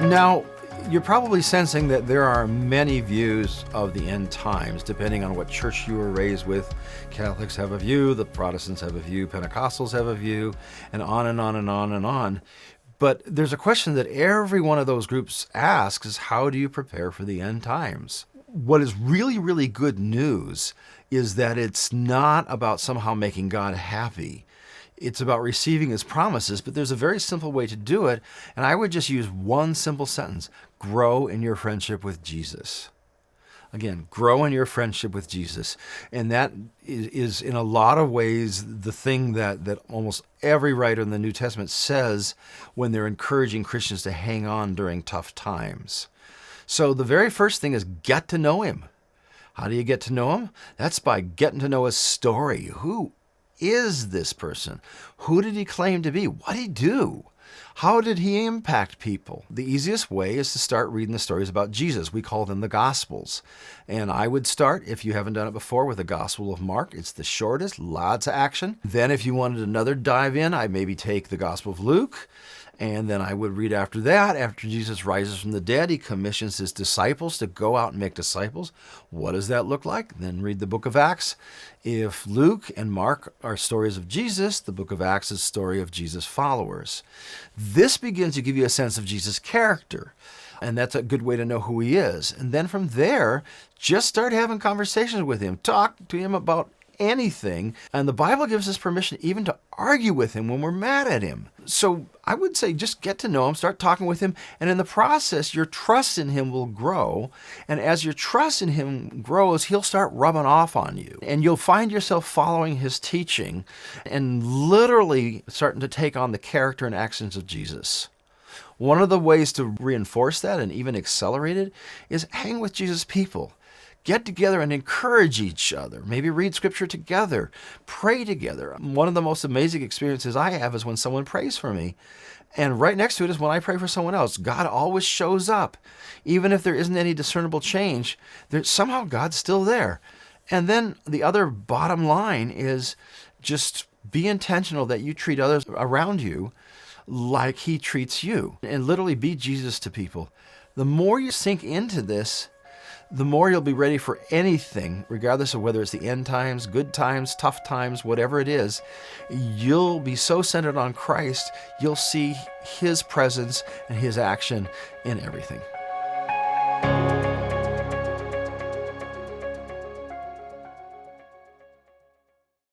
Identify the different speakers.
Speaker 1: Now, you're probably sensing that there are many views of the end times, depending on what church you were raised with. Catholics have a view, the Protestants have a view, Pentecostals have a view, and on and on and on and on. But there's a question that every one of those groups asks is, how do you prepare for the end times? What is really, really good news is that it's not about somehow making God happy. It's about receiving his promises, but there's a very simple way to do it, and I would just use one simple sentence: grow in your friendship with Jesus. Again, grow in your friendship with Jesus. And that is in a lot of ways the thing that almost every writer in the New Testament says when they're encouraging Christians to hang on during tough times. So the very first thing is get to know him. How do you get to know him? That's by getting to know his story. Who is this person? Who did he claim to be? What did he do? How did he impact people? The easiest way is to start reading the stories about Jesus. We call them the Gospels. And I would start, if you haven't done it before, with the Gospel of Mark. It's the shortest, lots of action. Then if you wanted another dive in, I'd maybe take the Gospel of Luke. And then I would read after that. After Jesus rises from the dead, he commissions his disciples to go out and make disciples. What does that look like? Then read the book of Acts. If Luke and Mark are stories of Jesus, the book of Acts is a story of Jesus' followers. This begins to give you a sense of Jesus' character. And that's a good way to know who he is. And then from there, just start having conversations with him. Talk to him about anything. And the Bible gives us permission even to argue with him when we're mad at him. So I would say just get to know him, start talking with him, and in the process, your trust in him will grow. And as your trust in him grows, he'll start rubbing off on you. And you'll find yourself following his teaching and literally starting to take on the character and actions of Jesus. One of the ways to reinforce that and even accelerate it is hang with Jesus' people. Get together and encourage each other. Maybe read scripture together. Pray together. One of the most amazing experiences I have is when someone prays for me. And right next to it is when I pray for someone else. God always shows up. Even if there isn't any discernible change, somehow God's still there. And then the other bottom line is just be intentional that you treat others around you like he treats you. And literally be Jesus to people. The more you sink into this, the more you'll be ready for anything, regardless of whether it's the end times, good times, tough times, whatever it is. You'll be so centered on Christ, you'll see his presence and his action in everything.